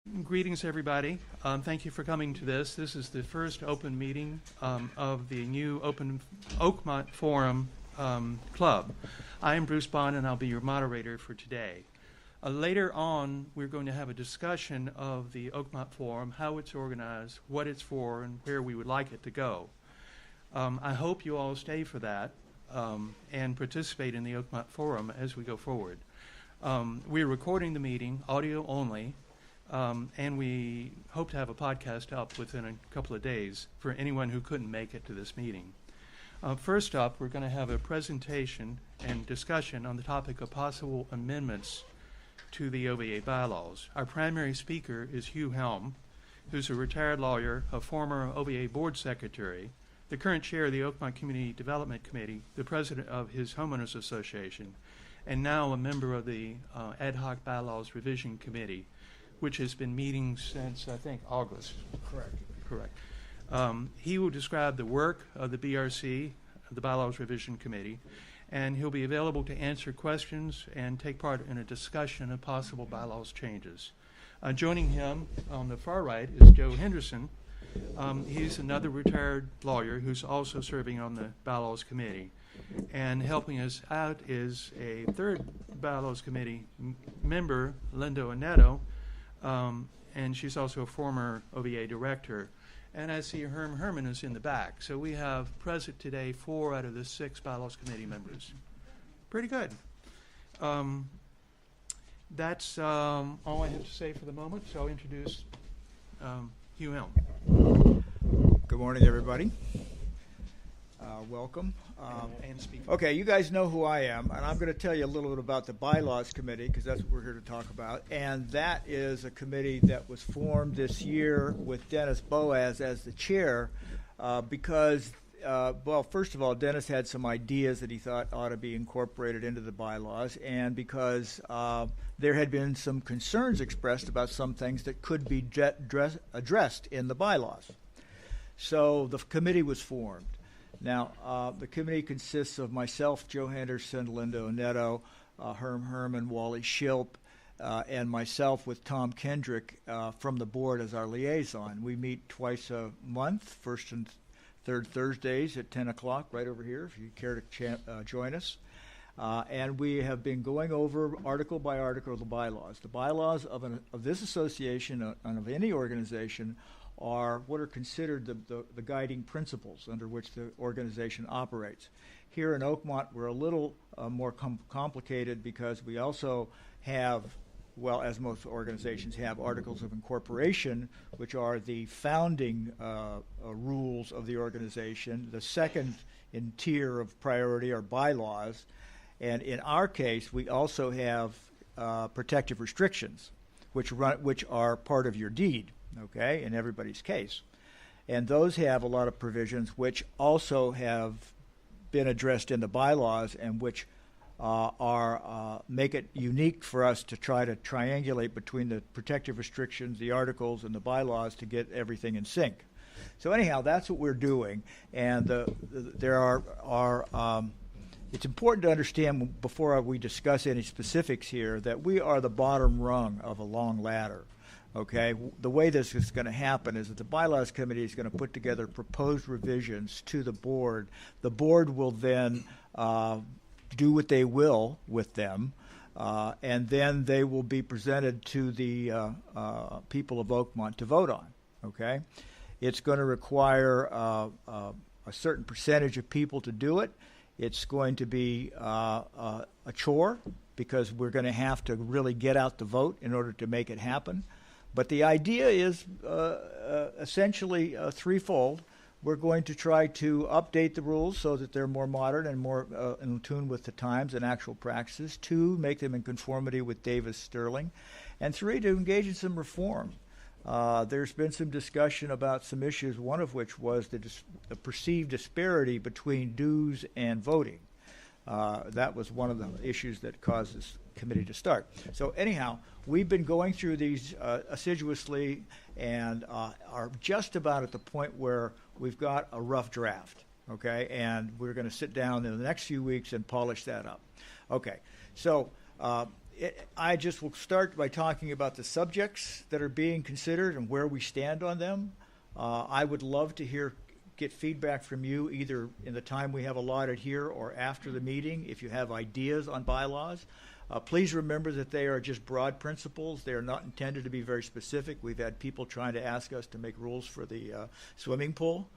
Greetings, everybody. Thank you for coming to this. This is the first open meeting of the new Oakmont Forum Club. I am Bruce Bond, and I'll be your moderator for today. Later on, we're going to have a discussion of the Oakmont Forum, how it's organized, what it's for, and where we would like it to go. I hope you all stay for that and participate in the Oakmont Forum as we go forward. We're recording the meeting, audio only, and we hope to have a podcast up within a couple of days for anyone who couldn't make it to this meeting. First up, we're going to have a presentation and discussion on the topic of possible amendments to the OVA bylaws. Our primary speaker is Hugh Helm, who's a retired lawyer, a former OVA board secretary, the current chair of the Oakmont Community Development Committee, the president of his homeowners association, and now a member of the Ad Hoc Bylaws Revision Committee, which has been meeting since, I think, August. Correct. He will describe the work of the BRC, the Bylaws Revision Committee, and he'll be available to answer questions and take part in a discussion of possible bylaws changes. Joining him on the far right is Joe Henderson. He's another retired lawyer who's also serving on the Bylaws Committee. And helping us out is a third Bylaws Committee member, Linda Oneto, and she's also a former OVA director. And I see Herman is in the back. So we have present today 4 out of the 6 Bylaws Committee members. Pretty good. That's all I have to say for the moment. So I'll introduce Hugh Helm. Good morning, everybody. Welcome. And speak. Okay, you guys know who I am, and I'm going to tell you a little bit about the Bylaws Committee, because that's what we're here to talk about. And that is a committee that was formed this year with Dennis Boaz as the chair because, well, first of all, Dennis had some ideas that he thought ought to be incorporated into the bylaws, and because there had been some concerns expressed about some things that could be addressed in the bylaws. So the committee was formed. Now, the committee consists of myself, Joe Henderson, Linda Oneto, Herman, Wally Shilp, and myself with Tom Kendrick from the board as our liaison. We meet twice a month, first and third Thursdays at 10 o'clock, right over here, if you care to join us. And we have been going over article by article the bylaws. The bylaws of this association and of any organization are what are considered the guiding principles under which the organization operates. Here in Oakmont, we're a little more complicated because we also have, well, as most organizations have, articles of incorporation, which are the founding rules of the organization. The second in tier of priority are bylaws. And in our case, we also have protective restrictions, which are part of your deed. Okay, in everybody's case. And those have a lot of provisions which also have been addressed in the bylaws and which make it unique for us to try to triangulate between the protective restrictions, the articles, and the bylaws to get everything in sync. So anyhow, that's what we're doing. And it's important to understand before we discuss any specifics here that we are the bottom rung of a long ladder. Okay, the way this is going to happen is that the Bylaws Committee is going to put together proposed revisions to the board. The board will then do what they will with them, and then they will be presented to the people of Oakmont to vote on. Okay, it's going to require a certain percentage of people to do it. It's going to be a chore because we're going to have to really get out the vote in order to make it happen. But the idea is essentially threefold. We're going to try to update the rules so that they're more modern and more in tune with the times and actual practices. 2, make them in conformity with Davis-Sterling. And 3, to engage in some reform. There's been some discussion about some issues, one of which was the perceived disparity between dues and voting. That was one of the issues that caused this committee to start. So anyhow, we've been going through these assiduously and are just about at the point where we've got a rough draft, okay? And we're going to sit down in the next few weeks and polish that up. Okay, so I just will start by talking about the subjects that are being considered and where we stand on them. I would love to get feedback from you either in the time we have allotted here or after the meeting if you have ideas on bylaws. Please remember that they are just broad principles. They are not intended to be very specific. We've had people trying to ask us to make rules for the swimming pool.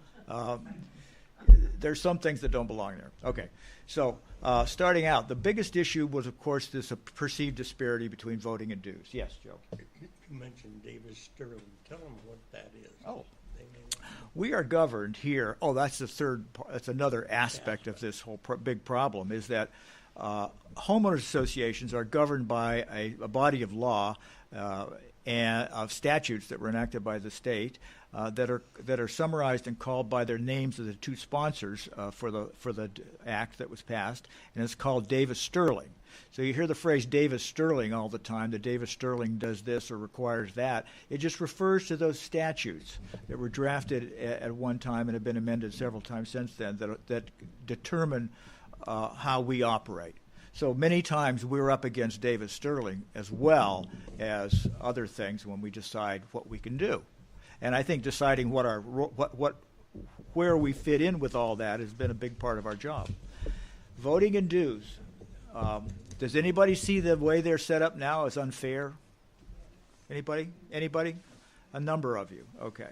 There's some things that don't belong there. Okay, so starting out, the biggest issue was, of course, this perceived disparity between voting and dues. Yes, Joe? You mentioned Davis Sterling. Tell them what that is. Oh. We are governed here. Oh, that's the third. That's another aspect of this whole big problem is that homeowners associations are governed by a body of law and of statutes that were enacted by the state that are summarized and called by their names of the two sponsors for the act that was passed, and it's called Davis Sterling. So you hear the phrase Davis Sterling all the time, that Davis Sterling does this or requires that. It just refers to those statutes that were drafted at one time and have been amended several times since then that determine how we operate. So many times we're up against Davis Sterling as well as other things when we decide what we can do. And I think deciding where we fit in with all that has been a big part of our job. Voting and dues. Does anybody see the way they're set up now as unfair? Anybody? A number of you. Okay.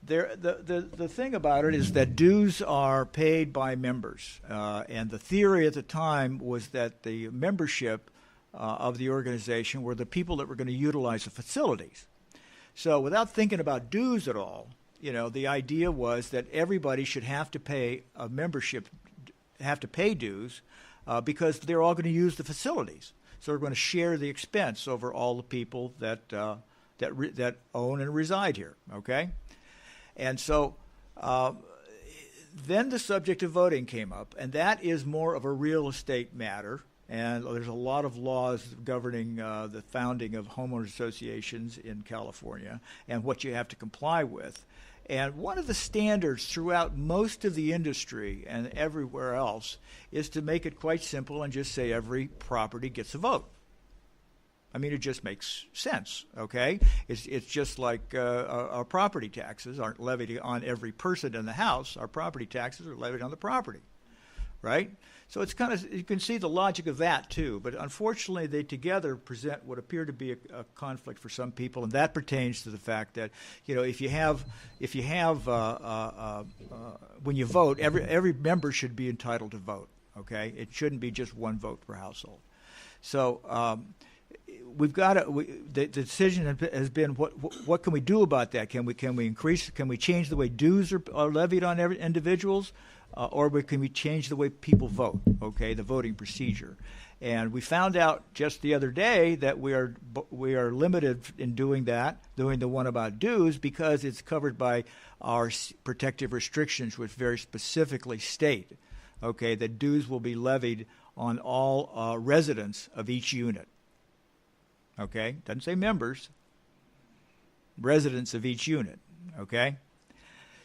The thing about it is that dues are paid by members, and the theory at the time was that the membership of the organization were the people that were going to utilize the facilities. So without thinking about dues at all, the idea was that everybody should have to pay dues because they're all going to use the facilities. So they're going to share the expense over all the people that own and reside here. Okay. And so then the subject of voting came up, and that is more of a real estate matter. And there's a lot of laws governing the founding of homeowners associations in California and what you have to comply with. And one of the standards throughout most of the industry and everywhere else is to make it quite simple and just say every property gets a vote. I mean, it just makes sense, okay? It's just like our property taxes aren't levied on every person in the house. Our property taxes are levied on the property, right? So it's kind of, you can see the logic of that too, but unfortunately they together present what appear to be a conflict for some people, and that pertains to the fact that, if you have when you vote, every member should be entitled to vote, okay? It shouldn't be just one vote per household. So we've got the decision has been what can we do about that? Can we change the way dues are levied on individuals, or can we change the way people vote? Okay, the voting procedure, and we found out just the other day that we are limited in doing the one about dues because it's covered by our protective restrictions, which very specifically state, okay, that dues will be levied on all residents of each unit. Okay, doesn't say members, residents of each unit. Okay,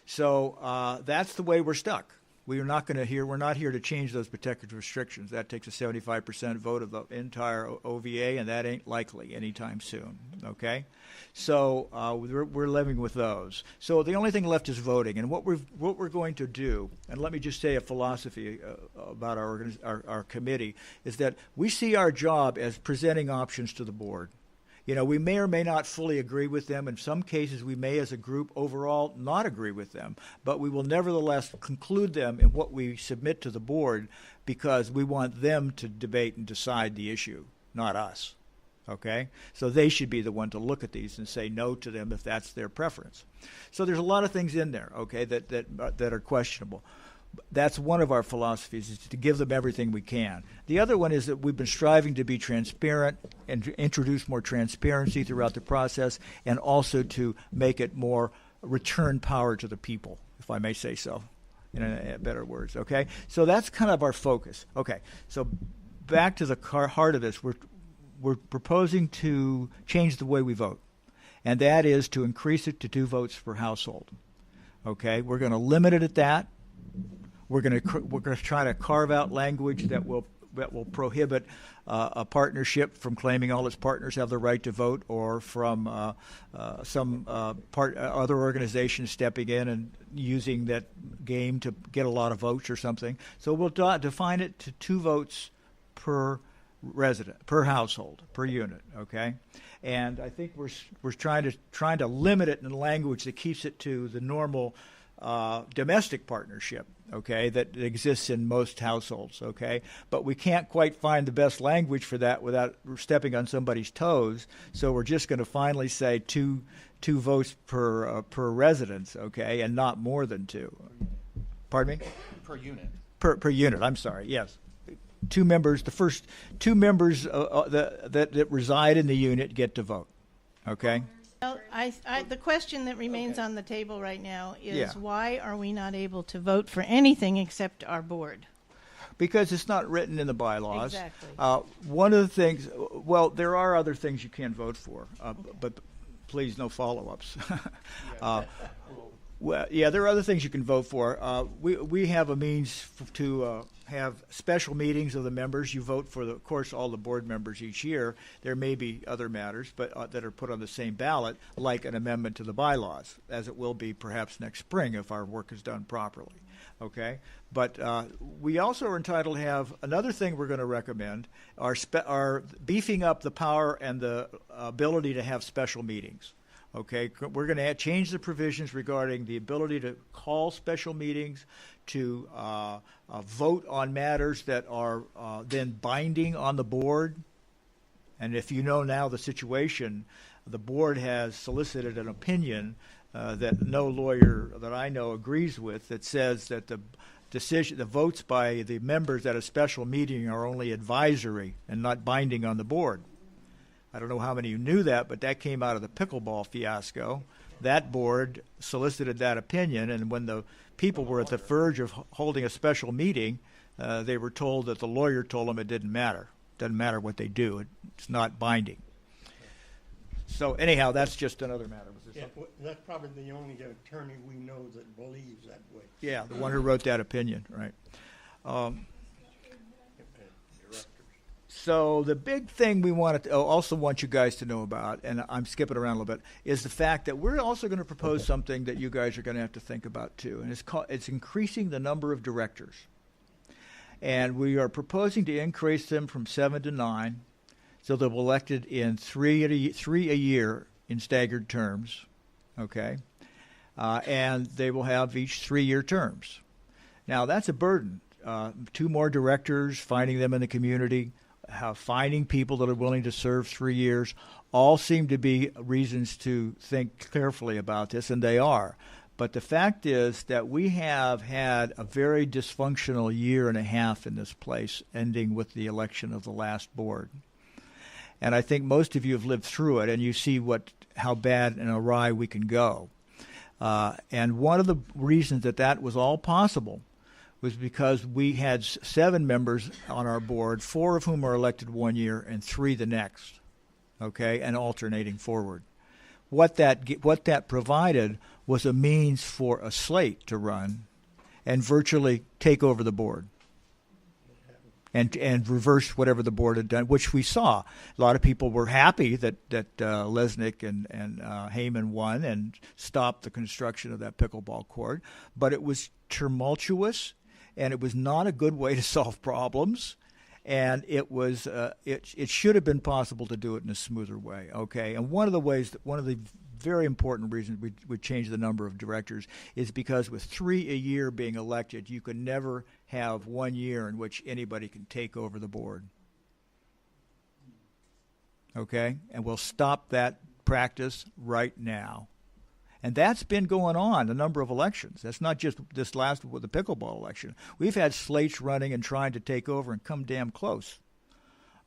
so that's the way we're stuck. We're not here to change those protective restrictions. That takes a 75% vote of the entire OVA, and that ain't likely anytime soon. Okay, so we're living with those. So the only thing left is voting, and what we're going to do. And let me just say a philosophy about our committee is that we see our job as presenting options to the board. We may or may not fully agree with them. In some cases, we may, as a group overall, not agree with them. But we will nevertheless conclude them in what we submit to the board because we want them to debate and decide the issue, not us. Okay? So they should be the one to look at these and say no to them if that's their preference. So there's a lot of things in there, okay, that are questionable. That's one of our philosophies, is to give them everything we can. The other one is that we've been striving to be transparent and to introduce more transparency throughout the process, and also to make it more return power to the people, if I may say so, in better words. Okay, so that's kind of our focus. Okay, so back to the heart of this, we're proposing to change the way we vote, and that is to increase it to 2 votes per household. Okay, we're going to limit it at that. We're going to try to carve out language that will prohibit a partnership from claiming all its partners have the right to vote, or from other organizations stepping in and using that game to get a lot of votes or something. So we'll define it to 2 votes per resident, per household, per unit. Okay, and I think we're trying to limit it in language that keeps it to the normal domestic partnership, okay, that exists in most households, okay? But we can't quite find the best language for that without stepping on somebody's toes, so we're just going to finally say two votes per residence, okay, and not more than 2. Pardon me? Per unit. Per unit, I'm sorry, yes. 2 members, the first 2 members that reside in the unit get to vote, okay? Well, the question that remains on the table right now is Yeah. why are we not able to vote for anything except our board? Because it's not written in the bylaws. Exactly. One of the things, well, there are other things you can vote for, but please no follow-ups. Well, yeah, there are other things you can vote for. We have a means to have special meetings of the members. You vote for, of course, all the board members each year. There may be other matters, but that are put on the same ballot, like an amendment to the bylaws, as it will be perhaps next spring if our work is done properly. Okay, but we also are entitled to have another thing we're going to recommend are beefing up the power and the ability to have special meetings. Okay, we're going to change the provisions regarding the ability to call special meetings, to vote on matters that are then binding on the board. And if you know now the situation, the board has solicited an opinion that no lawyer that I know agrees with, that says that the votes by the members at a special meeting are only advisory and not binding on the board. I don't know how many of you knew that, but that came out of the pickleball fiasco. That board solicited that opinion, and when the people were at the verge of holding a special meeting, they were told that the lawyer told them it didn't matter. Doesn't matter what they do. It's not binding. So anyhow, that's just another matter. Yeah, that's probably the only attorney we know that believes that way. Yeah, the one who wrote that opinion, right. So the big thing we also want you guys to know about, and I'm skipping around a little bit, is the fact that we're also going to propose something that you guys are going to have to think about too, and it's increasing the number of directors. And we are proposing to increase them from 7 to 9, so they'll be elected in 3 a year in staggered terms, okay? And they will have each 3-year terms. Now that's a burden. 2 more directors, finding them in the community, finding people that are willing to serve 3 years, all seem to be reasons to think carefully about this, and they are. But the fact is that we have had a very dysfunctional year and a half in this place, ending with the election of the last board. And I think most of you have lived through it, and you see how bad and awry we can go. And one of the reasons that was all possible was because we had 7 members on our board, 4 of whom are elected 1 year and 3 the next, okay, and alternating forward. What that provided was a means for a slate to run and virtually take over the board and reverse whatever the board had done, which we saw. A lot of people were happy that Lesnick and Heyman won and stopped the construction of that pickleball court, but it was tumultuous, and it was not a good way to solve problems, and it was it should have been possible to do it in a smoother way. Okay, and one of the very important reasons we changed the number of directors is because with 3 a year being elected, you could never have 1 year in which anybody can take over the board. Okay, and we'll stop that practice right now. And that's been going on a number of elections. That's not just this last with the pickleball election. We've had slates running and trying to take over and come damn close.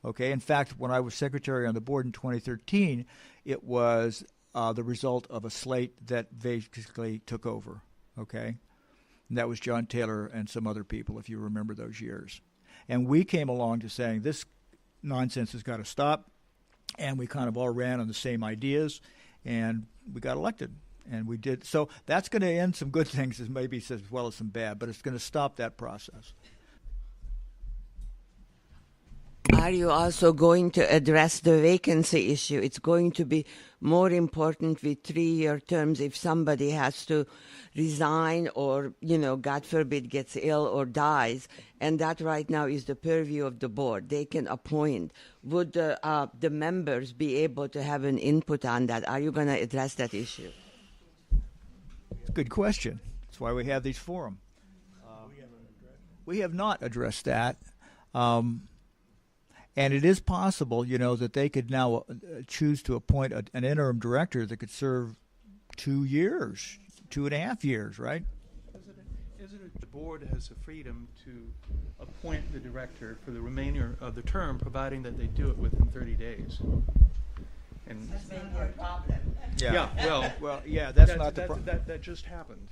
Okay. In fact, when I was secretary on the board in 2013, it was the result of a slate that basically took over. Okay. And that was John Taylor and some other people, if you remember those years. And we came along to saying this nonsense has got to stop. And we kind of all ran on the same ideas, and we got elected. And we did. So that's going to end some good things as well as some bad, but it's going to stop that process. Are you also going to address the vacancy issue? It's going to be more important with 3-year terms if somebody has to resign or, God forbid, gets ill or dies. And that right now is the purview of the board. They can appoint. Would the members be able to have an input on that? Are you going to address that issue? Good question. That's why we have these forum. We have not addressed that. And it is possible, that they could now choose to appoint an interim director that could serve 2 years, 2.5 years, right? Isn't it the board has the freedom to appoint the director for the remainder of the term, providing that they do it within 30 days? And That's maybe a problem. That's not the problem. That just happened.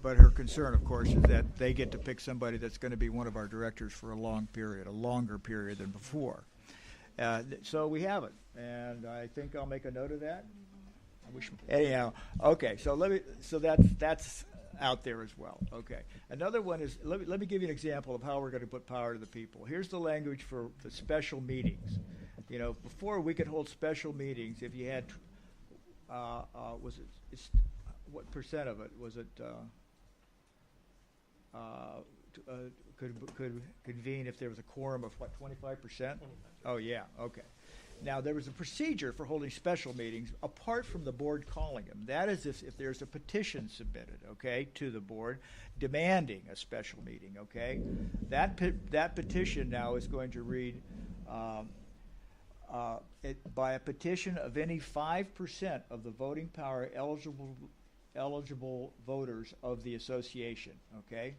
But her concern, of course, is that they get to pick somebody that's going to be one of our directors for a longer period than before. So we have it, and I think I'll make a note of that. Anyhow, okay. So that's out there as well. Okay. Another one is let me give you an example of how we're going to put power to the people. Here's the language for the special meetings. Before we could hold special meetings, if you had, what percent of it was it? Could convene if there was a quorum of 25%? Oh yeah, okay. Now there was a procedure for holding special meetings apart from the board calling them. That is if there's a petition submitted, okay, to the board demanding a special meeting, okay. That petition now is going to read by a petition of any 5% of the voting power eligible voters of the association, okay?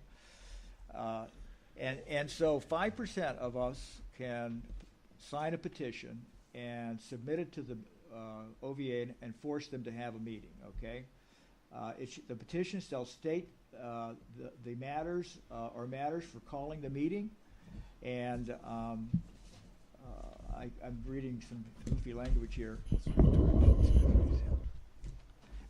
And so 5% of us can sign a petition and submit it to the OVA and force them to have a meeting, okay? The petition shall state the matters or matters for calling the meeting, and I'm reading some goofy language here.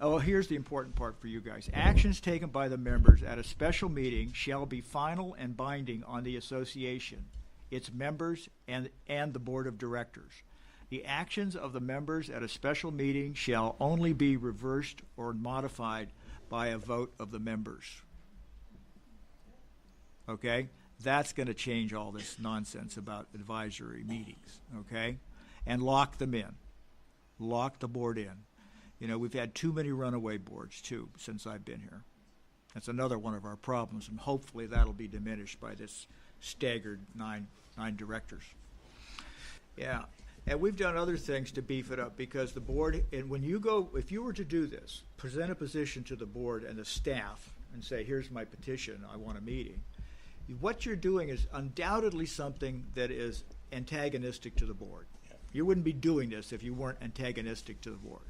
Oh, here's the important part for you guys. Actions taken by the members at a special meeting shall be final and binding on the association, its members, and the board of directors. The actions of the members at a special meeting shall only be reversed or modified by a vote of the members. Okay? That's going to change all this nonsense about advisory meetings, okay? And lock them in. Lock the board in. We've had too many runaway boards, too, since I've been here. That's another one of our problems, and hopefully that'll be diminished by this staggered nine directors. Yeah, and we've done other things to beef it up because the board, and if you were to do this, present a position to the board and the staff and say, here's my petition, I want a meeting, what you're doing is undoubtedly something that is antagonistic to the board. You wouldn't be doing this if you weren't antagonistic to the board.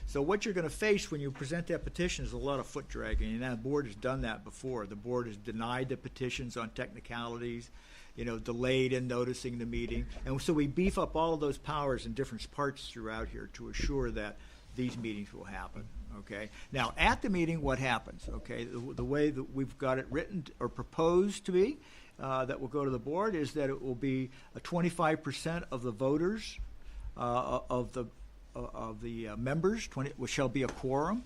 So what you're going to face when you present that petition is a lot of foot dragging, and that board has done that before. The board has denied the petitions on technicalities, delayed in noticing the meeting, and so we beef up all of those powers in different parts throughout here to assure that these meetings will happen. Okay. Now at the meeting, what happens? Okay, the way that we've got it written or proposed to be, that will go to the board is that it will be 25% of the voters of the members, which shall be a quorum,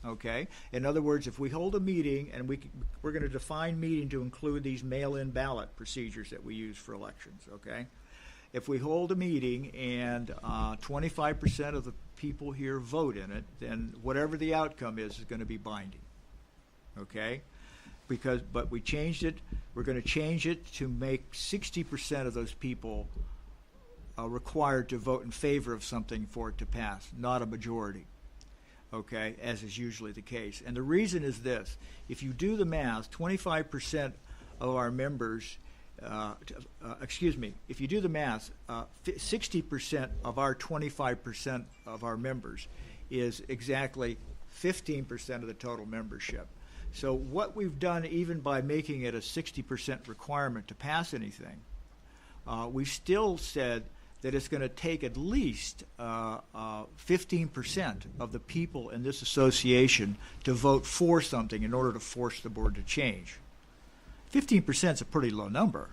okay? In other words, if we hold a meeting, and we're going to define meeting to include these mail-in ballot procedures that we use for elections, okay? If we hold a meeting and 25% of the people here vote in it, then whatever the outcome is going to be binding, okay? But we changed it. We're going to change it to make 60% of those people required to vote in favor of something for it to pass, not a majority, okay, as is usually the case. And the reason is this. If you do the math, 25% of our members, if you do the math, 60% of our 25% of our members is exactly 15% of the total membership. So what we've done, even by making it a 60% requirement to pass anything, we've still said that it's going to take at least 15% of the people in this association to vote for something in order to force the board to change. 15% is a pretty low number,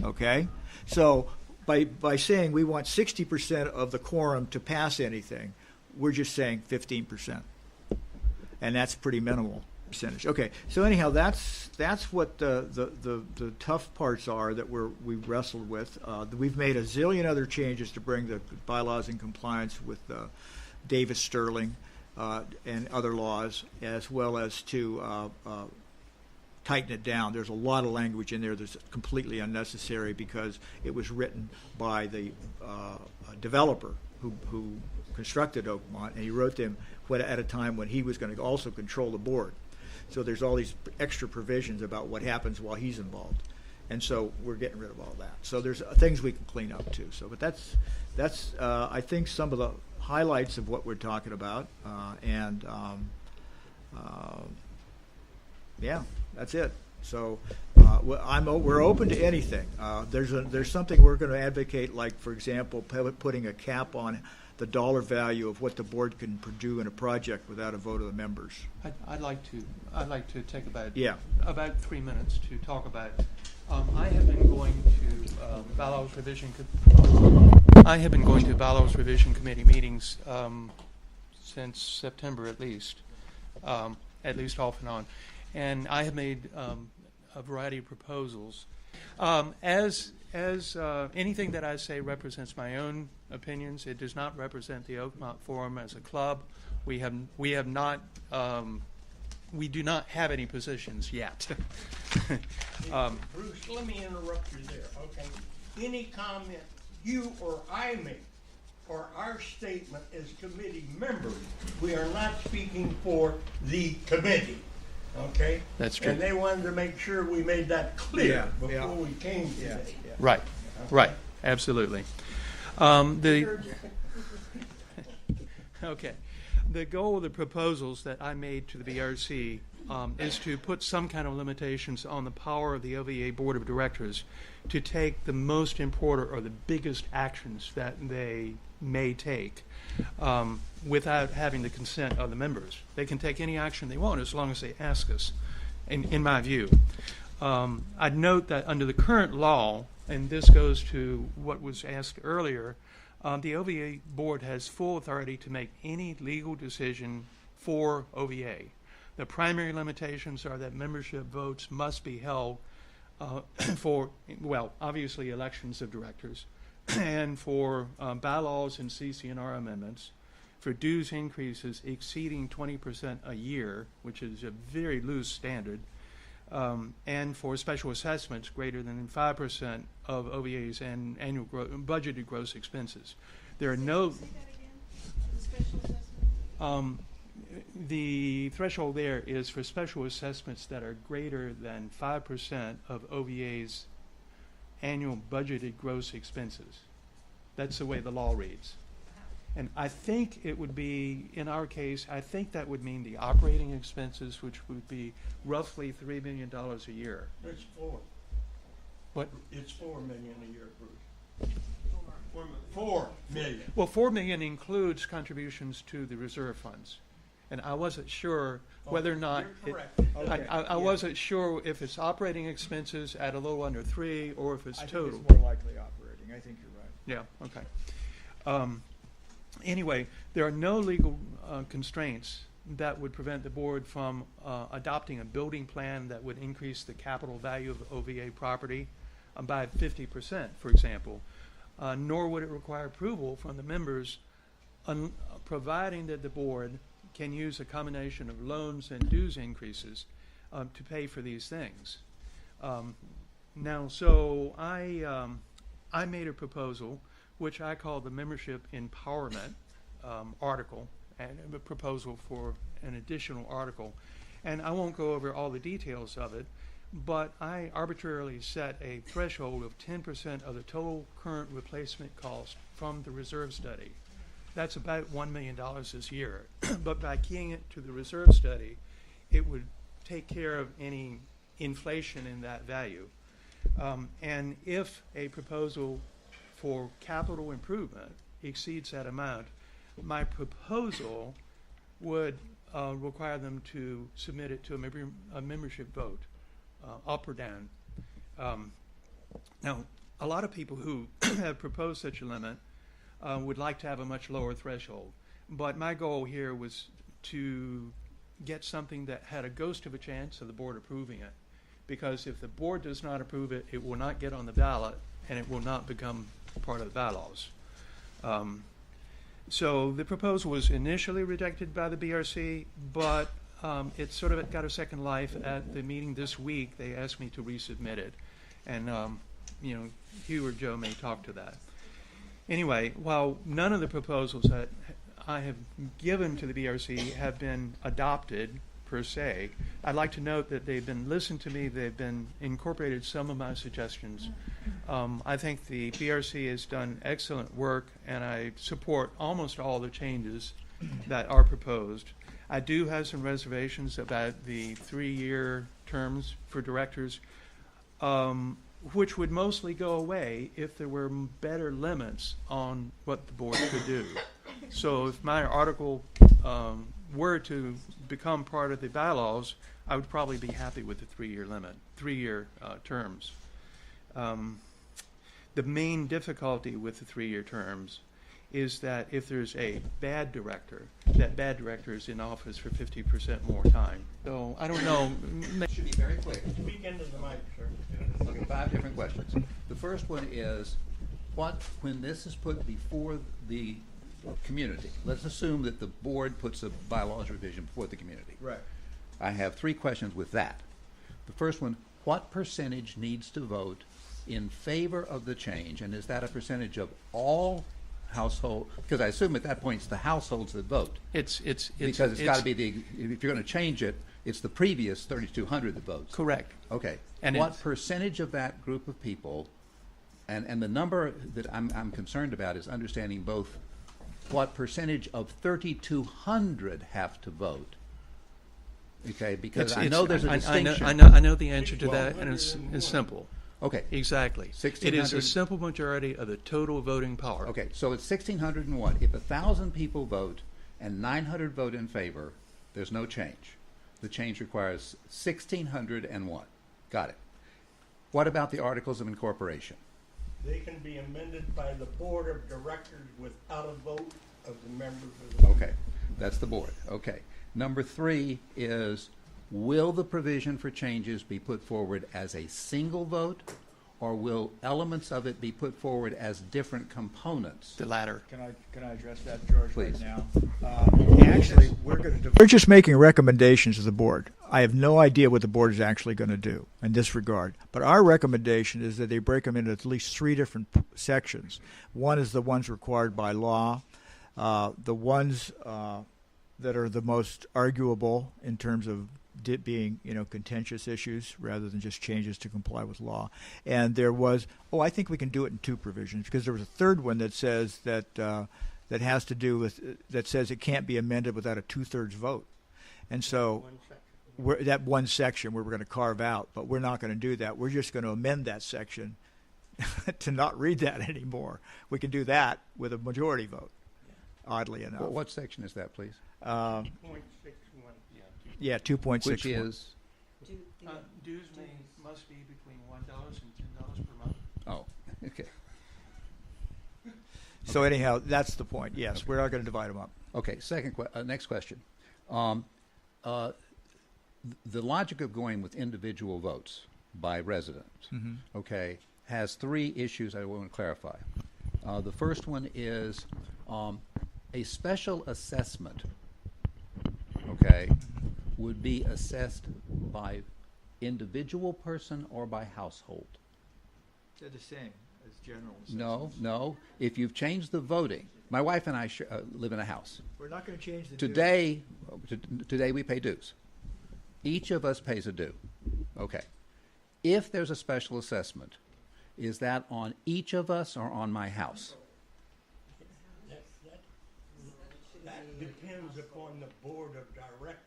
okay? So by saying we want 60% of the quorum to pass anything, we're just saying 15%. And that's pretty minimal percentage. Okay, so anyhow, that's what the tough parts are that we wrestled with. We've made a zillion other changes to bring the bylaws in compliance with Davis Sterling and other laws, as well as to tighten it down. There's a lot of language in there that's completely unnecessary because it was written by the developer who constructed Oakmont, and he wrote them at a time when he was going to also control the board. So there's all these extra provisions about what happens while he's involved, and so we're getting rid of all that. So there's things we can clean up too. So, but that's I think some of the highlights of what we're talking about, yeah, that's it. So we're open to anything. There's something we're going to advocate, like for example, putting a cap on the dollar value of what the board can do in a project without a vote of the members. I'd like to take about 3 minutes to talk about. I have been going to Bylaws revision. I have been going to Bylaws revision committee meetings since September at least off and on, and I have made a variety of proposals. As anything that I say represents my own opinions. It does not represent the Oakmont Forum as a club. We do not have any positions yet. Bruce, let me interrupt you there, okay? Any comment you or I make or our statement as committee members, we are not speaking for the committee, okay? That's true. And they wanted to make sure we made that clear before we came today. Right, right, absolutely. Okay. The goal of the proposals that I made to the BRC is to put some kind of limitations on the power of the OVA Board of Directors to take the most important or the biggest actions that they may take without having the consent of the members. They can take any action they want as long as they ask us, in my view. I'd note that under the current law, and this goes to what was asked earlier, the OVA board has full authority to make any legal decision for OVA. The primary limitations are that membership votes must be held for, well, obviously elections of directors, and for bylaws and CC&R amendments, for dues increases exceeding 20% a year, which is a very loose standard, and for special assessments greater than 5% of OVA's annual budgeted gross expenses. There are no. The threshold there is for special assessments that are greater than 5% of OVA's annual budgeted gross expenses. That's the way the law reads. And I think it would be, in our case, I think that would mean the operating expenses, which would be roughly $3 million a year. It's four. What? It's $4 million a year, Bruce. $4 million. Well, $4 million includes contributions to the reserve funds. And I wasn't sure whether or not You're correct. I wasn't sure if it's operating expenses at a little under 3 or if it's total. I think it's more likely operating. I think you're right. Yeah, okay. Anyway, there are no legal constraints that would prevent the board from adopting a building plan that would increase the capital value of OVA property by 50%, for example, nor would it require approval from the members, providing that the board can use a combination of loans and dues increases to pay for these things. Now, so I made a proposal which I call the membership empowerment article, and a proposal for an additional article. And I won't go over all the details of it, but I arbitrarily set a threshold of 10% of the total current replacement cost from the reserve study. That's about $1 million this year. But by keying it to the reserve study, it would take care of any inflation in that value. And if a proposal for capital improvement exceeds that amount, my proposal would require them to submit it to a membership vote, up or down, Now, a lot of people who have proposed such a limit would like to have a much lower threshold. But my goal here was to get something that had a ghost of a chance of the board approving it. Because if the board does not approve it, it will not get on the ballot, and it will not become part of the bylaws. So the proposal was initially rejected by the BRC, but it sort of got a second life at the meeting this week. They asked me to resubmit it, and Hugh or Joe may talk to that. Anyway, while none of the proposals that I have given to the BRC have been adopted per se, I'd like to note that they've been listened to me. They've been incorporated some of my suggestions. I think the BRC has done excellent work, and I support almost all the changes that are proposed. I do have some reservations about the 3-year terms for directors, which would mostly go away if there were better limits on what the board could do. So if my article were to become part of the bylaws, I would probably be happy with the 3-year limit, 3-year terms. The main difficulty with the 3-year terms is that if there's a bad director, that bad director is in office for 50% more time. So I don't know. It should be very quick. Speak into the mic, sir. Okay, 5 different questions. The first one is, when this is put before the community, let's assume that the board puts a bylaws revision before the community. Right. I have 3 questions with that. The first one, what percentage needs to vote in favor of the change, and is that a percentage of all household? Because I assume at that point it's the households that vote. It's Because it's got to be if you're going to change it, it's the previous 3,200 that votes. correct. Okay. And what it's- percentage of that group of people, and the number that I'm concerned about is understanding both what percentage of 3,200 have to vote. Okay, because I know there's a distinction. I know the answer to that, and it's simple. Okay. Exactly. It is a simple majority of the total voting power. Okay, so it's 1,601. If 1,000 people vote and 900 vote in favor, there's no change. The change requires 1,601. Got it. What about the Articles of Incorporation? They can be amended by the board of directors without a vote of the members of the. Okay, that's the board. Okay. Number 3 is, will the provision for changes be put forward as a single vote, or will elements of it be put forward as different components? The latter. Can I address that, George, Please. right now? Actually, we're just making recommendations to the board. I have no idea what the board is actually going to do in this regard. But our recommendation is that they break them into at least 3 different sections. One is the ones required by law, the ones that are the most arguable in terms of being, contentious issues rather than just changes to comply with law. And there was, I think we can do it in 2 provisions, because there was a third one that says that has to do with, that says it can't be amended without a 2/3 vote. And so that one section we're going to carve out, but we're not going to do that. We're just going to amend that section to not read that anymore. We can do that with a majority vote, oddly enough. Well, what section is that, please? 2.61. Yeah, 2.61. Which is? Dues must be between $1 and $10 per month. Oh, okay. So anyhow, that's the point. Yes, we're not going to divide them up. Okay, next question. The logic of going with individual votes by residents, okay, has 3 issues I want to clarify. The first one is a special assessment, okay, would be assessed by individual person or by household? They're the same as general assessments. No. If you've changed the voting, my wife and I live in a house. We're not going to change the Today we pay dues. Each of us pays a due. Okay. If there's a special assessment, is that on each of us or on my house? That depends upon the board of directors.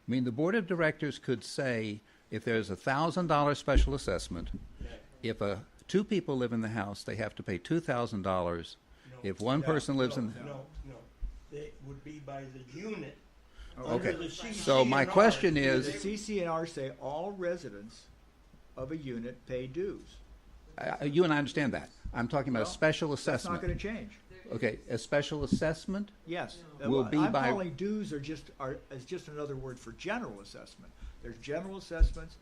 I mean, the board of directors could say, if there's a $1,000 special assessment, if 2 people live in the house, they have to pay $2,000. If one person lives in... No. It would be by the unit. Okay. Under the CC&R. So my question The is... CC&R say all residents of a unit pay dues. You and I understand that. I'm talking about a Well, special That's assessment. not going to change. Okay, a special assessment? Yes. Will be I'm by- calling dues as just another word for general assessment. There's general assessments,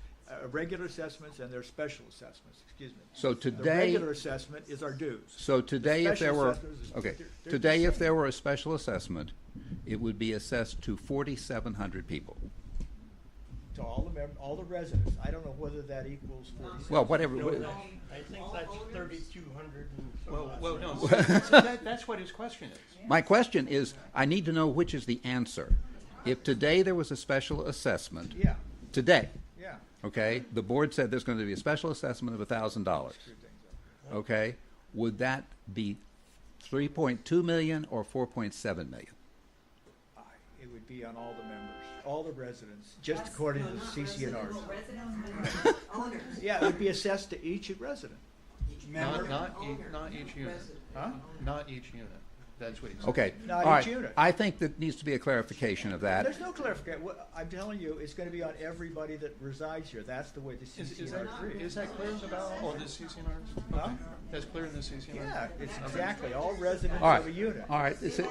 regular assessments, and there's special assessments. Excuse me. So The today, regular assessment is our dues. so today, if there special were, assessment is- okay, they're today, the if same. there were a special assessment, it would be assessed to 4,700 people. To all the residents. I don't know whether that equals 47. Well, whatever. No, I think that's 3,200 and some odd. Well, no, that's what his question is. My question is, I need to know which is the answer. If today there was a special assessment, Yeah, today, yeah. okay, the board said there's going to be a special assessment of $1,000, Screw things up. okay, would that be 3.2 million or 4.7 million? It would be on all the members, all the residents, just according to the CCNRs. Yeah, it would be assessed to each resident. Not each unit. Huh? Not each unit. That's what he said. Okay, Not all right. each unit. I think that needs to be a clarification of that. There's no clarification. I'm telling you, it's going to be on everybody that resides here. That's the way the CCNRs read. Is that clear about all the CCNRs? Huh? That's clear in the CCNRs? Yeah, it's exactly, all residents All right, of a unit. all right. That's all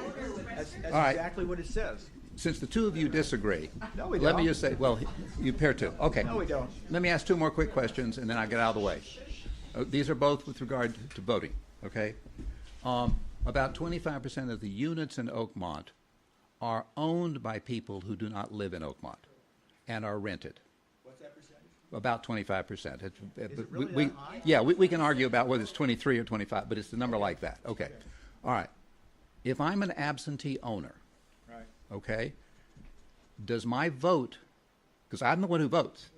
right. exactly what it says. Since the two of you disagree, No, we let me don't. just say, well, you pair two. Okay. No, we don't. Let me ask two more quick questions, and then I'll get out of the way. These are both with regard to voting, okay? About 25% of the units in Oakmont are owned by people who do not live in Oakmont and are rented. What's that percentage? About 25%. Is it really that high? Yeah, we can argue about whether it's 23 or 25, but it's a number like that. Okay. All right. If I'm an absentee owner, Right. okay, does my vote, because I'm the one who votes,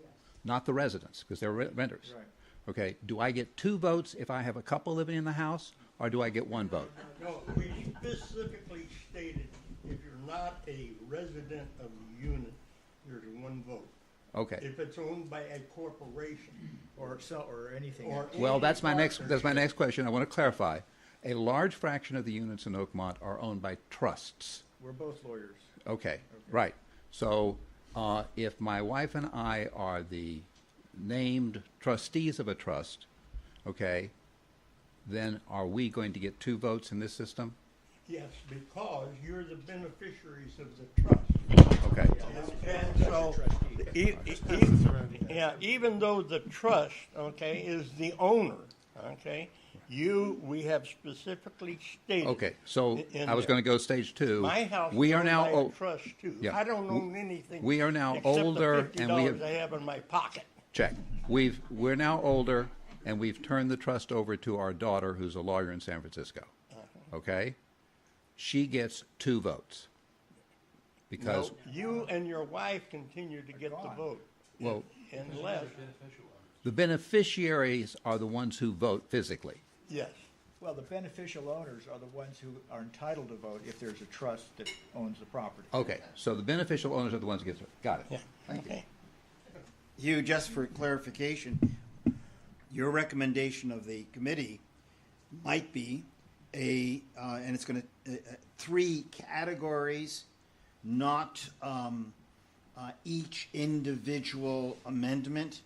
not the residents, because they're renters. Right. Okay, do I get 2 votes if I have a couple living in the house, or do I get 1 vote? No, we specifically stated if you're not a resident of the unit, there's 1 vote. Okay. If it's owned by a corporation Or anything. or Well, any that's my next partnership. question. I want to clarify. A large fraction of the units in Oakmont are owned by trusts. We're both lawyers. Okay, right. So if my wife and I are the named trustees of a trust, okay, then are we going to get 2 votes in this system? Yes, because you're the beneficiaries of the trust. Okay. And so, even though the trust, okay, is the owner, okay, we have specifically stated. Okay, so in I was there. going to go stage 2. My house We is are owned now by a old. trust too. Yeah. I don't own anything. We are now except older, the and we $50 have- I have in my pocket. Check. We're now older, and we've turned the trust over to our daughter, who's a lawyer in San Francisco. Okay? She gets 2 votes. Because, No, you and your wife continue to get the vote. well, Unless, the beneficiaries are the ones who vote physically. yes. Well, the beneficial owners are the ones who are entitled to vote if there's a trust that owns the property. Okay, so the beneficial owners are the ones who get it. Got it. Yeah, Thank you. okay. Hugh, just for clarification, your recommendation of the committee might be and it's going to, 3 categories, not each individual amendment.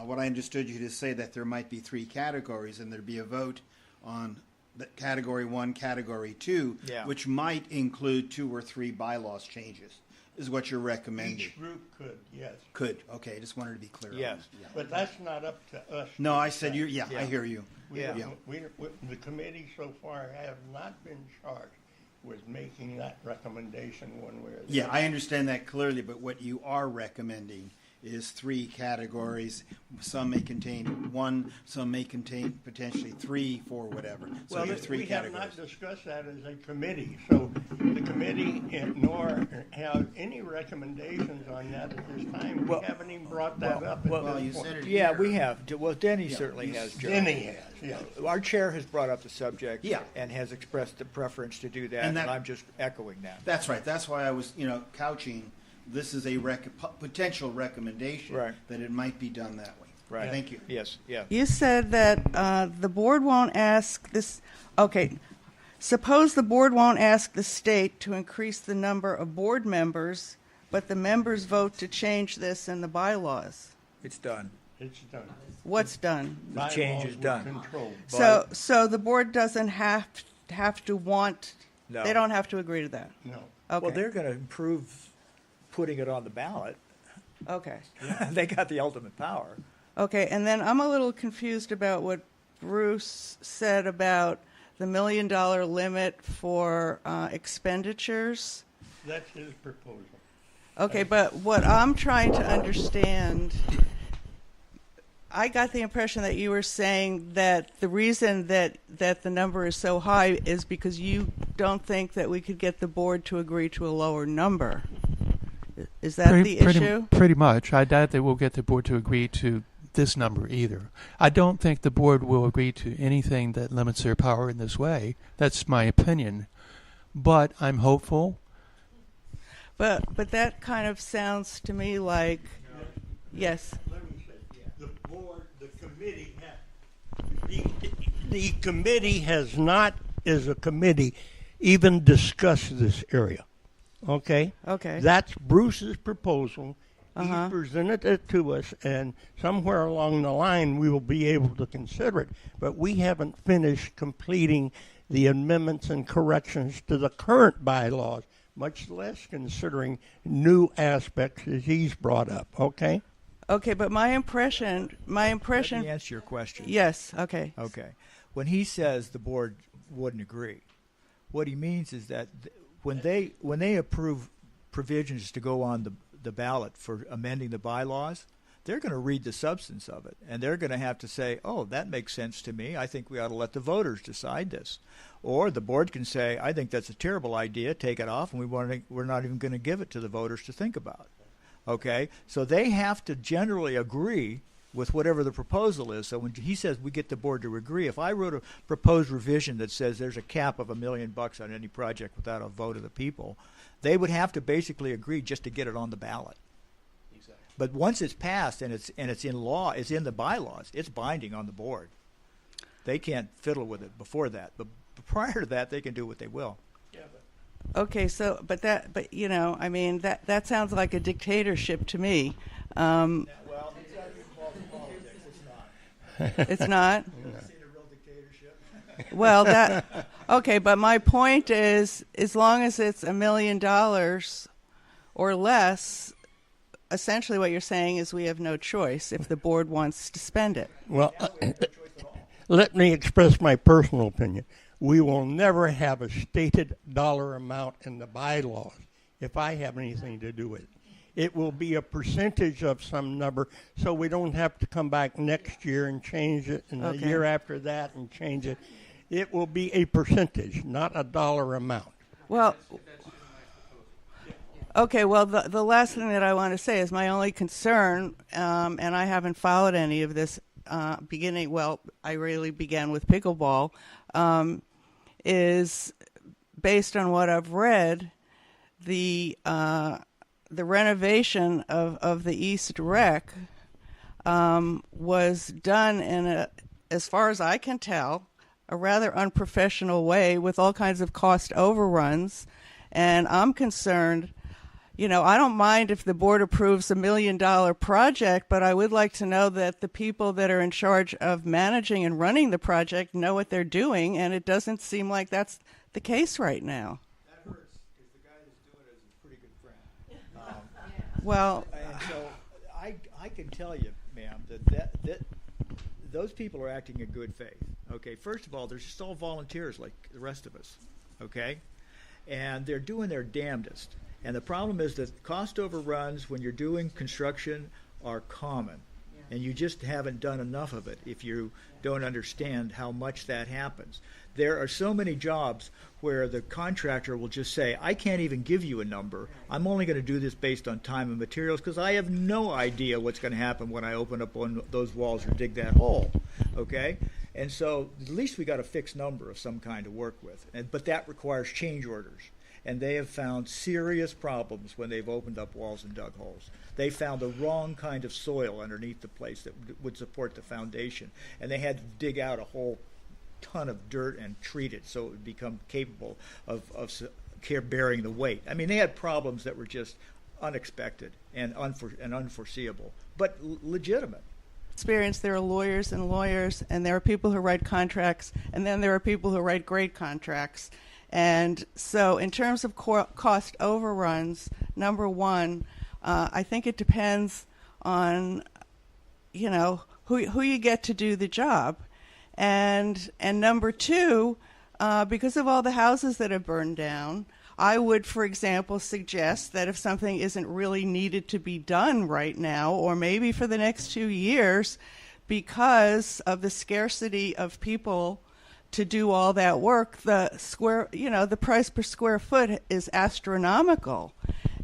What I understood you to say that there might be 3 categories and there'd be a vote on the category 1, category 2, Yeah. which might include 2 or 3 bylaws changes, is what you're recommending. Each group could, yes. Could, okay, just wanted to be clear. on Yes. that. But that's not up to us. No, to I said decide. you, I hear you. We Yeah. don't- the committee so far have not been charged with making that recommendation one way or the other. Yeah, I understand that clearly, but what you are recommending is 3 categories. Some may contain 1, some may contain potentially 3, 4, whatever. So Well, you have 3 we have categories. not discussed that as a committee, so the committee nor have any recommendations on that at this time. We haven't even brought that up Well, at you this said point. it Yeah, here. we have. Well, Denny certainly has, Joe. Then he has, yeah. Our chair has brought up the subject. Yeah. And has expressed the preference to do that, And and that- I'm just echoing that. That's right. That's why I was, couching, this is a potential recommendation. Right. That it might be done that way. Right. Thank you. Yes, yeah. You said that the board won't ask this. Okay, suppose the board won't ask the state to increase the number of board members, but the members vote to change this in the bylaws. It's done. It's done. What's done? The change is Bylaws done. were controlled by- So the board doesn't have to want. No. They don't have to agree to that. No. Okay. Well, they're going to improve putting it on the ballot. Okay. They got the ultimate power. Okay, and then I'm a little confused about what Bruce said about the $1 million limit for expenditures. That's his proposal. Okay, but what I'm trying to understand, I got the impression that you were saying that the reason that the number is so high is because you don't think that we could get the board to agree to a lower number. Is that the issue? Pretty much. I doubt that we'll get the board to agree to this number either. I don't think the board will agree to anything that limits their power in this way. That's my opinion. But I'm hopeful. But that kind of sounds to me like, yes. Let me say, the board, the committee the committee has not, as a committee, even discussed this area. Okay? Okay. That's Bruce's proposal. Uh-huh. He presented it to us, and somewhere along the line we will be able to consider it. But we haven't finished completing the amendments and corrections to the current bylaws, much less considering new aspects as he's brought up. Okay? Okay, but my impression. Let me answer your question. Yes. Okay. Okay. When he says the board wouldn't agree, what he means is that when they approve provisions to go on the ballot for amending the bylaws, they're going to read the substance of it, and they're going to have to say, oh, that makes sense to me. I think we ought to let the voters decide this. Or the board can say, I think that's a terrible idea, take it off, and we're not even going to give it to the voters to think about. Okay? So they have to generally agree with whatever the proposal is. So when he says we get the board to agree, if I wrote a proposed revision that says there's a cap of $1 million on any project without a vote of the people, they would have to basically agree just to get it on the ballot. Exactly. But once it's passed and it's in law, it's in the bylaws, it's binding on the board. They can't fiddle with it before that. But prior to that, they can do what they will. Okay, so but you know, I mean that sounds like a dictatorship to me. Well, it's not involved in politics. It's not. It's not. It's a real dictatorship. Well, okay, but my point is, as long as it's $1 million or less, essentially what you're saying is we have no choice if the board wants to spend it. Well, let me express my personal opinion. We will never have a stated dollar amount in the bylaws if I have anything to do with it. It will be a percentage of some number, so we don't have to come back next year and change it, and the year after that and change it. It will be a percentage, not a dollar amount. Well, okay, well, the last thing that I want to say is my only concern, and I haven't followed any of this beginning, well, I really began with pickleball, is based on what I've read, the renovation of the East Rec was done in a, as far as I can tell, a rather unprofessional way with all kinds of cost overruns. And I'm concerned, you know, I don't mind if the board approves $1 million project, but I would like to know that the people that are in charge of managing and running the project know what they're doing, and it doesn't seem like that's the case right now. That hurts because the guy that's doing it is a pretty good friend. Well, And so I can tell you, ma'am, that those people are acting in good faith. Okay, first of all, they're just all volunteers like the rest of us. Okay, and they're doing their damnedest. And the problem is that cost overruns when you're doing construction are common. And you just haven't done enough of it if you don't understand how much that happens. There are so many jobs where the contractor will just say, I can't even give you a number. I'm only going to do this based on time and materials because I have no idea what's going to happen when I open up one of those walls or dig that hole. Okay? And so at least we got a fixed number of some kind to work with. But that requires change orders. And they have found serious problems when they've opened up walls and dug holes. They found the wrong kind of soil underneath the place that would support the foundation. And they had to dig out a whole ton of dirt and treat it so it would become capable of bearing the weight. I mean, they had problems that were just unexpected and unforeseeable, but legitimate. experience, there are lawyers and lawyers, and there are people who write contracts, and then there are people who write great contracts. And so in terms of cost overruns, number one, I think it depends on, you know, who you get to do the job. And number two, because of all the houses that have burned down, I would, for example, suggest that if something isn't really needed to be done right now, or maybe for the next 2 years, because of the scarcity of people to do all that work, the price per square foot is astronomical.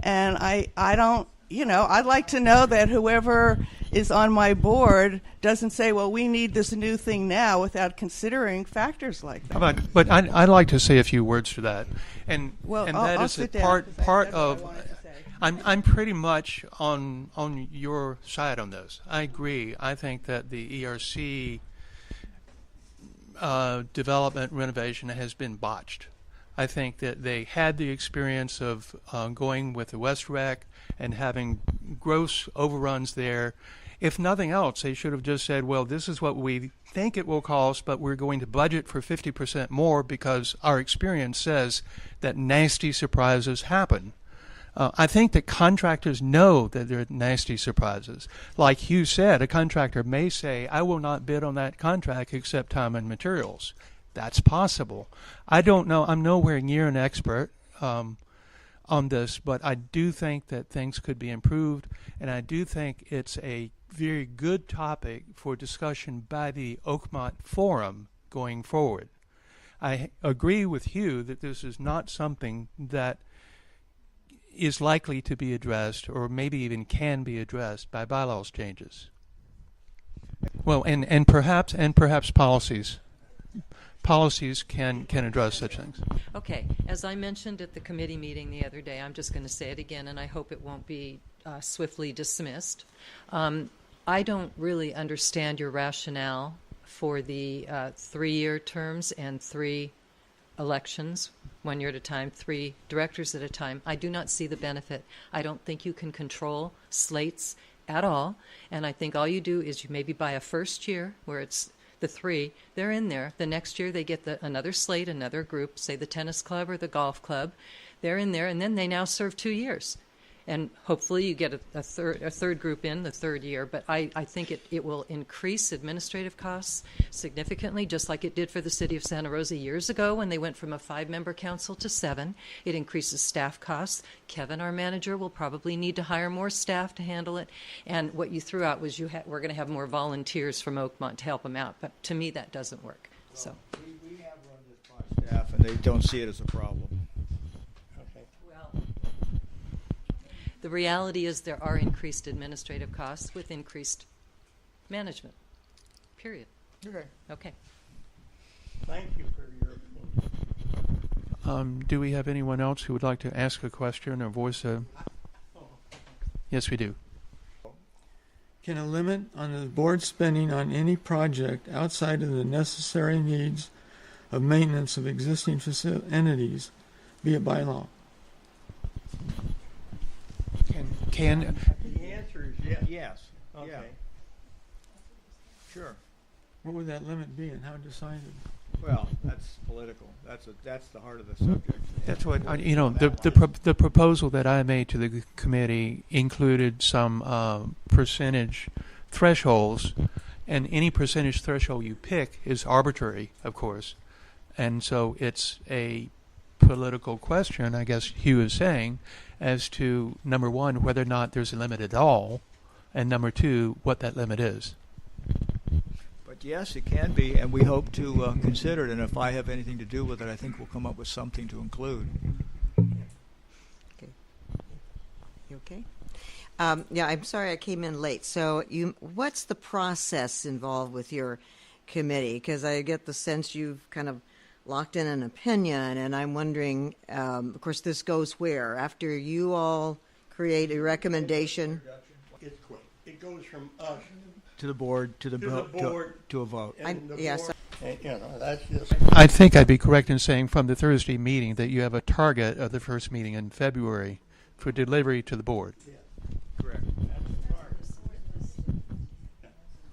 And I don't, I'd like to know that whoever is on my board doesn't say, well, we need this new thing now, without considering factors like that. But I'd like to say a few words to that, and I'll is sit that down, part 'cause I of. wanted to say. I'm pretty much on your side on this. I agree. I think that the ERC development renovation has been botched. I think that they had the experience of going with the West Rec and having gross overruns there. If nothing else, they should have just said, well, this is what we think it will cost, but we're going to budget for 50% more because our experience says that nasty surprises happen. I think that contractors know that there are nasty surprises. Like Hugh said, a contractor may say, I will not bid on that contract except time and materials. That's possible. I don't know. I'm nowhere near an expert on this, but I do think that things could be improved, and I do think it's a very good topic for discussion by the Oakmont Forum going forward. I agree with Hugh that this is not something that is likely to be addressed, or maybe even can be addressed by bylaws changes. Well, and perhaps policies. Policies can address such things. Okay, as I mentioned at the committee meeting the other day, I'm just going to say it again, and I hope it won't be swiftly dismissed. I don't really understand your rationale for the 3-year terms and 3 elections, 1 year at a time, 3 directors at a time. I do not see the benefit. I don't think you can control slates at all, and I think all you do is you maybe buy a first year where it's the 3, they're in there. The next year they get another slate, another group, say the tennis club or the golf club. They're in there, and then they now serve 2 years. And hopefully you get a third group in the 3rd year. But I think it will increase administrative costs significantly, just like it did for the city of Santa Rosa years ago when they went from a 5-member council to 7. It increases staff costs. Kevin, our manager, will probably need to hire more staff to handle it. And what you threw out was we're going to have more volunteers from Oakmont to help them out. But to me, that doesn't work. So we have run this by staff, and they don't see it as a problem. the reality is there are increased administrative costs with increased management, period. Okay. Okay. Thank you for your opinion. Do we have anyone else who would like to ask a question or voice a... Yes, we do. Can a limit on the board spending on any project outside of the necessary needs of maintenance of existing entities be a bylaw? Can The answer is yes. Yes. Okay. Yeah. Sure. What would that limit be and how decided? Well, that's political. That's the heart of the subject. That's what the proposal that I made to the committee included some percentage thresholds, and any percentage threshold you pick is arbitrary, of course, and so it's a political question, I guess Hugh is saying, as to number one, whether or not there's a limit at all, and number two, what that limit is. But yes, it can be, and we hope to consider it. And if I have anything to do with it, I think we'll come up with something to include. Okay. You okay? Yeah, I'm sorry I came in late. So, what's the process involved with your committee? Because I get the sense you've kind of locked in an opinion, and I'm wondering, of course, this goes where? After you all create a recommendation? It's quick. It goes from us To the board, to the board, to a vote. and the yes. board, and, that's just. I think I'd be correct in saying from the Thursday meeting that you have a target of the first meeting in February for delivery to the board. Correct.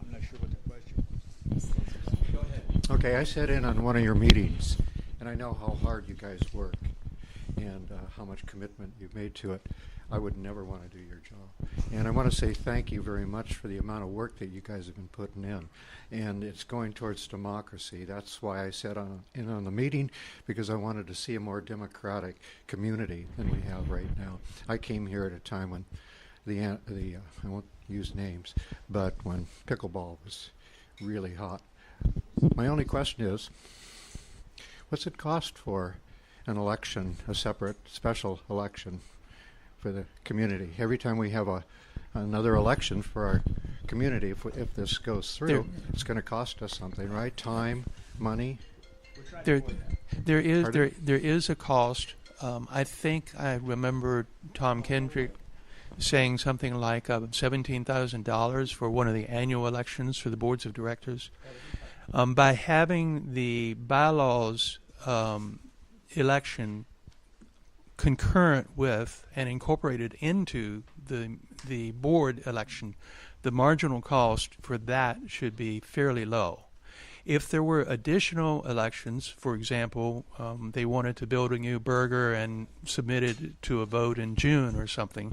I'm Okay, I sat in on one of your meetings, and I know how hard you guys work and how much commitment you've made to it. I would never want to do your job. And I want to say thank you very much for the amount of work that you guys have been putting in. And it's going towards democracy. That's why I sat in on the meeting, because I wanted to see a more democratic community than we have right now. I came here at a time when I won't use names, but when pickleball was really hot. My only question is, what's it cost for an election, a separate special election for the community? Every time we have another election for our community, if this goes through, it's going to cost us something, right? Time, money. There is a cost. I think I remember Tom Kendrick saying something like $17,000 for one of the annual elections for the boards of directors. By having the bylaws election concurrent with and incorporated into the board election, the marginal cost for that should be fairly low. If there were additional elections, for example, they wanted to build a new burger and submit it to a vote in June or something,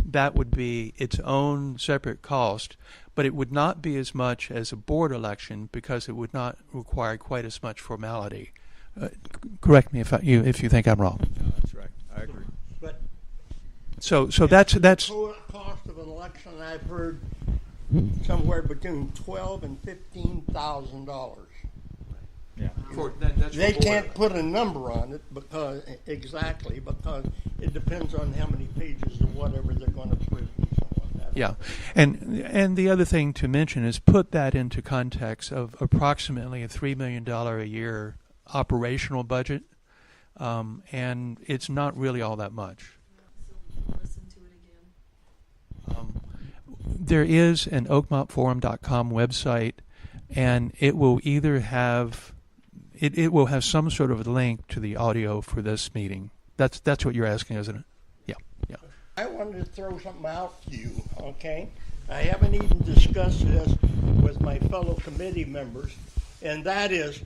that would be its own separate cost, but it would not be as much as a board election because it would not require quite as much formality. Correct me if you think I'm wrong. No, that's right. I agree. But so that's total cost of an election, I've heard somewhere between $12,000 and $15,000. Yeah. They can't put a number on it because it depends on how many pages or whatever they're going to print and so on. Yeah, and the other thing to mention is put that into context of approximately a $3 million a year operational budget, and it's not really all that much. Listen to it again. There is an oakmontforum.com website, and it will either have it will have some sort of link to the audio for this meeting. That's what you're asking, isn't it? Yeah. I wanted to throw something out to you, okay? I haven't even discussed this with my fellow committee members, and that is,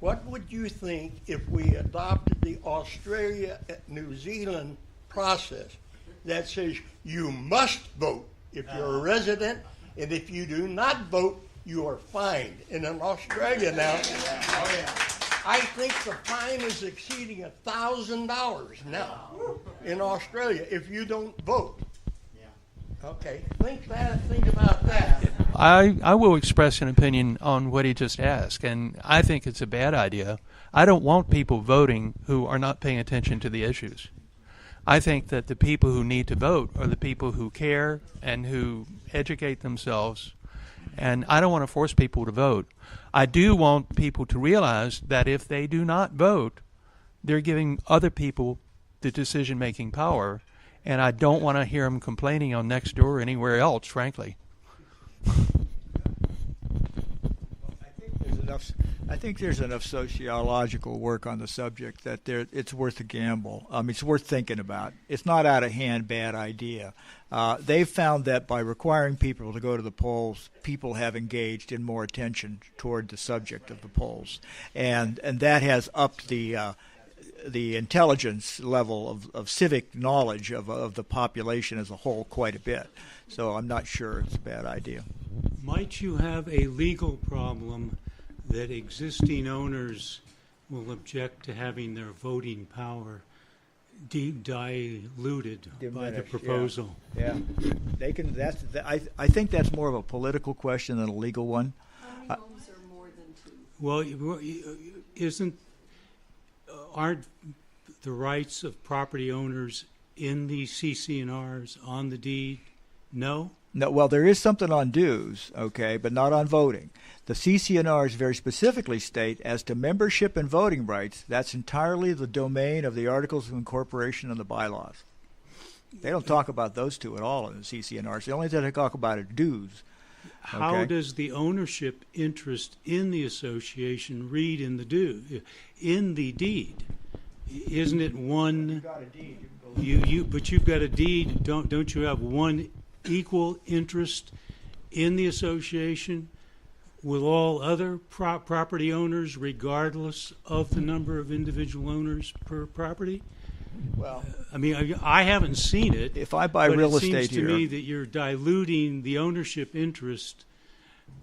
what would you think if we adopted the Australia-New Zealand process that says you must vote if you're a resident, and if you do not vote, you are fined? And in Australia now, I think the fine is exceeding $1,000 now in Australia if you don't vote. Okay, think about that. I will express an opinion on what he just asked, and I think it's a bad idea. I don't want people voting who are not paying attention to the issues. I think that the people who need to vote are the people who care and who educate themselves, and I don't want to force people to vote. I do want people to realize that if they do not vote, they're giving other people the decision-making power, and I don't want to hear them complaining on Nextdoor or anywhere else, frankly. I think there's enough sociological work on the subject that it's worth a gamble. It's worth thinking about. It's not out of hand bad idea. They've found that by requiring people to go to the polls, people have engaged in more attention toward the subject of the polls, and that has upped the intelligence level of civic knowledge of the population as a whole quite a bit. So I'm not sure it's a bad idea. Might you have a legal problem that existing owners will object to having their voting power diluted by the proposal? Yeah. They can. I think that's more of a political question than a legal one. How many homes are more than two? Well, aren't the rights of property owners in the CC&Rs on the deed? No? No, well, there is something on dues, okay, but not on voting. The CC&Rs very specifically state, as to membership and voting rights, that's entirely the domain of the Articles of Incorporation and the Bylaws. They don't talk about those two at all in the CC&Rs. The only thing they talk about are dues. How Okay. does the ownership interest in the association read in the deed? Isn't it one? You've got a deed. But you've got a deed. Don't you have one equal interest in the association will all other property owners, regardless of the number of individual owners per property? Well, I mean, I haven't seen it. If I buy but real it seems estate to here, me that you're diluting the ownership interest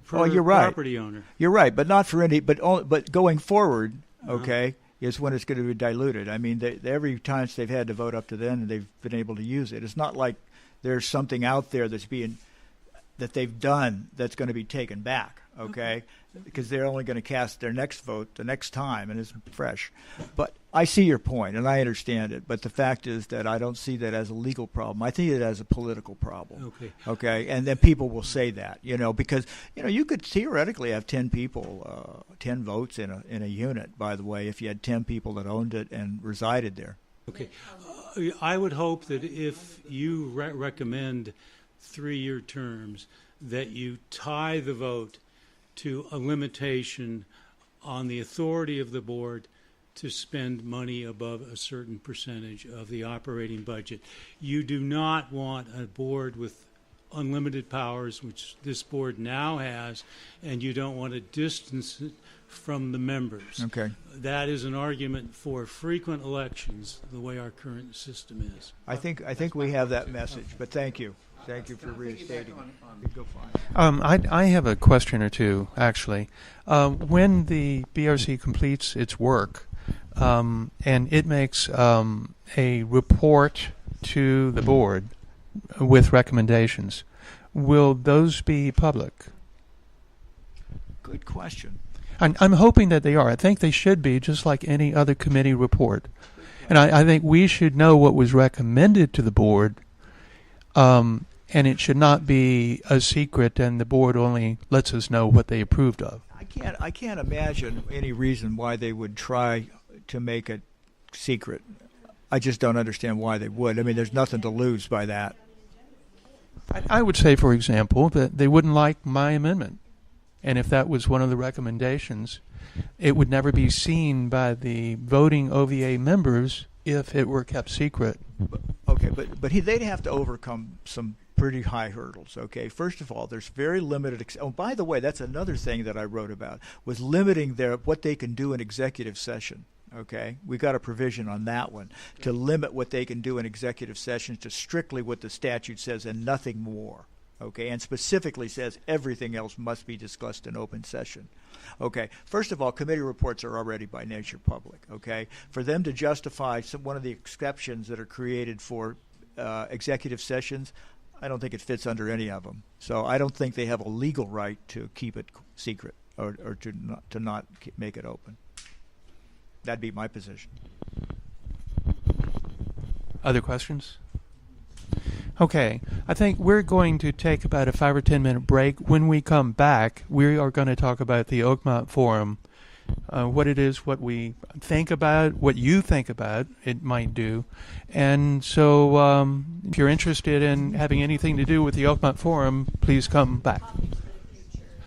per oh, you're right. property owner. You're right, but not for any. But going forward, okay, is when it's going to be diluted. I mean, every time they've had to vote up to then, they've been able to use it. It's not like there's something out there that they've done that's going to be taken back. Okay, because they're only going to cast their next vote the next time, and it's fresh. But I see your point, and I understand it. But the fact is that I don't see that as a legal problem. I see it as a political problem. Okay. Okay, and then people will say that, because you could theoretically have 10 people, 10 votes in a unit. By the way, if you had 10 people that owned it and resided there. Okay, I would hope that if you recommend 3-year terms, that you tie the vote to a limitation on the authority of the board to spend money above a certain percentage of the operating budget. You do not want a board with unlimited powers, which this board now has, and you don't want to distance it from the members. Okay. That is an argument for frequent elections, the way our current system is. I think we have that message, but thank you. Thank you for restating it. Go fine. I have a question or two, actually. When the BRC completes its work and it makes a report to the board with recommendations, will those be public? Good question. I'm hoping that they are. I think they should be, just like any other committee report. And I think we should know what was recommended to the board, and it should not be a secret and the board only lets us know what they approved of. I can't imagine any reason why they would try to make it secret. I just don't understand why they would. I mean, there's nothing to lose by that. I would say, for example, that they wouldn't like my amendment. And if that was one of the recommendations, it would never be seen by the voting OVA members if it were kept secret. Okay, but they'd have to overcome some pretty high hurdles. Okay, first of all, there's very limited. Oh, by the way, that's another thing that I wrote about, was limiting what they can do in executive session. Okay, we got a provision on that one to limit what they can do in executive sessions to strictly what the statute says and nothing more. Okay, and specifically says everything else must be discussed in open session. Okay, first of all, committee reports are already by nature public. Okay, for them to justify one of the exceptions that are created for executive sessions, I don't think it fits under any of them. So I don't think they have a legal right to keep it secret or to not make it open. That'd be my position. Other questions? Okay, I think we're going to take about a 5 or 10 minute break. When we come back, we are going to talk about the Oakmont Forum, what it is, what we think about, what you think about it might do. And so if you're interested in having anything to do with the Oakmont Forum, please come back.